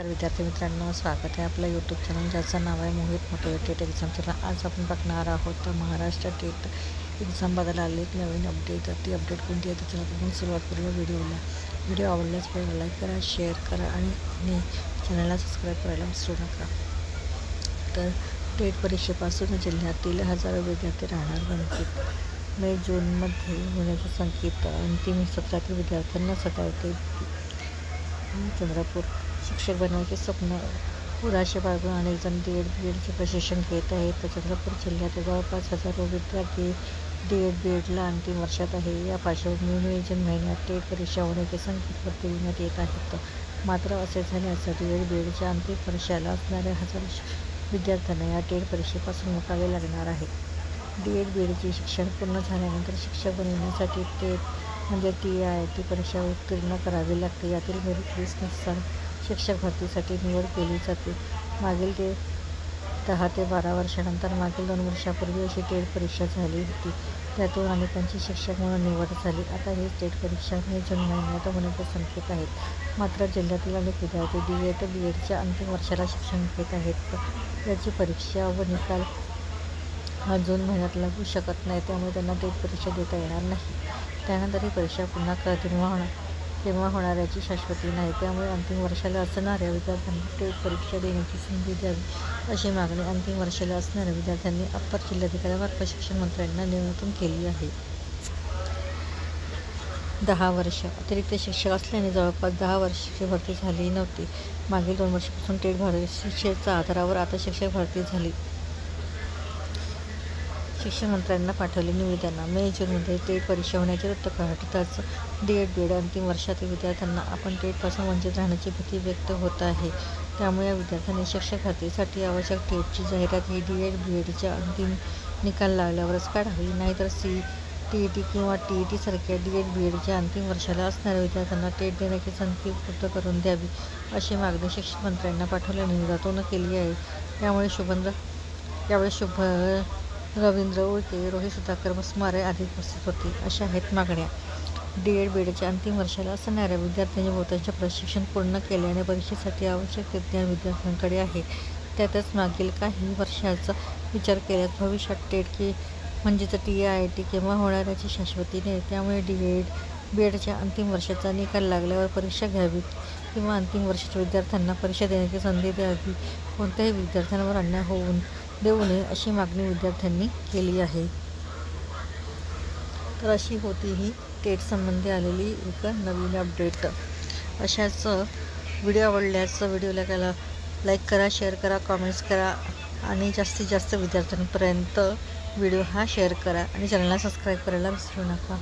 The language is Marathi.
विद्यार्थी मित्रांनो, स्वागत आहे आपल्या यूट्यूब चॅनल ज्याचं नाव आहे मोहित मोटिवेटेड एक्झाम चॅनल। आज आपण बघणार आहोत महाराष्ट्र टेट एक्झामबद्दल आले एक नवीन अपडेट। ती अपडेट कोणती आहे त्याच्याला आपण सुरुवात करूया व्हिडिओ आवडल्यास पहिला लाईक करा, शेअर करा आणि चॅनलला सबस्क्राईब करायला विसरू नका। तर टेट परीक्षेपासून जिल्ह्यातील हजारो विद्यार्थी राहणार वंचित। मे जूनमध्ये होण्याचे संकेत। अंतिम सत्रातील विद्यार्थ्यांना सतावते। चंद्रपूर शिक्षक बनण्याचे स्वप्न उराशी बाळगून अनेक जण DED प्रशिक्षण घेत आहेत। तर चंद्रपूर जिल्ह्यात जवळपास हजारो विद्यार्थी DED अंतिम वर्षात आहे। या पार्श्वभूमीवर मे जून महिन्यात टेट परीक्षा होण्याचे संकेत वर्तविण्यात येत आहेत। मात्र असे झाल्यास DEDच्या अंतिम वर्षाला असणाऱ्या हजारो विद्यार्थ्यांना या टेट परीक्षेपासून मुकावे लागणार आहे। DEDचे शिक्षण पूर्ण झाल्यानंतर शिक्षक बनविण्यासाठी टेट म्हणजे TIT परीक्षा उत्तीर्ण करावी लागते। यातील मेरिट लिस्टनुसार शिक्षक भरतीसाठी निवड केली जाते। मागील 10 ते 12 वर्षानंतर मागील 2 वर्षापूर्वी अशी टेट परीक्षा झाली होती। त्यातून अनेकांची शिक्षक म्हणून निवड झाली। आता ही टेट परीक्षा मे जून महिन्यात होण्याचे संकेत आहेत। मात्र जिल्ह्यातील अनेक विद्यार्थी DEDच्या अंतिम वर्षाला शिक्षण घेत आहेत। याची परीक्षा व निकाल हा जून महिन्यात लागू शकत नाही, त्यामुळे त्यांना टेट परीक्षा देता येणार नाही। त्यानंतर ही परीक्षा पुन्हा केव्हा होणार याची शाश्वती नाही। त्यामुळे अंतिम वर्षाला असणाऱ्या विद्यार्थ्यांना टेट परीक्षा देण्याची संधी द्यावी अशी मागणी अंतिम वर्षाला असणाऱ्या विद्यार्थ्यांनी अप्पर जिल्हाधिकाऱ्यांमार्फत शिक्षण मंत्र्यांना निवेदन केली आहे। 10 वर्ष अतिरिक्त शिक्षक असल्याने जवळपास 10 वर्षाची भरती झाली नव्हती। मागील 2 वर्षापासून टेट परीक्षेच्या आधारावर आता शिक्षक भरती झाली। शिक्षण मंत्र्यांना पाठवले निवेदन। मे जूनमध्ये टेट परीक्षा होण्याचे वृत्त कळताच DED अंतिम वर्षातील विद्यार्थ्यांना आपण टेटपासून वंचित राहण्याची भीती व्यक्त होत आहे। त्यामुळे या विद्यार्थ्यांनी शिक्षक भरतीसाठी आवश्यक टेटची जाहिरात ही DEDच्या अंतिम निकाल लागल्यावरच काढावी, नाहीतर CTET किंवा TET सारख्या DEDच्या अंतिम वर्षाला असणाऱ्या विद्यार्थ्यांना टेट देण्याची संधी उपलब्ध करून द्यावी अशी मागणी शिक्षण मंत्र्यांना पाठवलेल्या निवेदनातून केली आहे। यावेळी शुभ रवींद्र उळके, रोहित सुधाकर बसमारे आदी उपस्थित होते। अशा आहेत मागण्या। DEDच्या अंतिम वर्षाला असणाऱ्या विद्यार्थ्यांनी बहुतांश प्रशिक्षण पूर्ण केल्याने परीक्षेसाठी आवश्यक ते ज्ञान विद्यार्थ्यांकडे आहे। त्यातच मागील काही वर्षांचा विचार केल्यास भविष्यात टेट म्हणजेच TIT केव्हा होणार याची शाश्वती नाही। त्यामुळे DEDच्या अंतिम वर्षाचा निकाल लागल्यावर परीक्षा घ्यावी किंवा अंतिम वर्षाच्या विद्यार्थ्यांना परीक्षा देण्याची संधी द्यावी। कोणत्याही विद्यार्थ्यांवर अन्याय होऊ देऊ नये अशी मागणी विद्यार्थ्यांनी केली आहे। तर अशी होती ही टेट संबंधी आलेली एक नवीन अपडेट। अशाच व्हिडिओ आवडल्यास व्हिडिओला लाईक करा, शेअर करा, कॉमेंट्स करा आणि जास्तीत जास्त विद्यार्थ्यांपर्यंत व्हिडिओ हा शेअर करा आणि चॅनलला सबस्क्राईब करायला विसरू नका।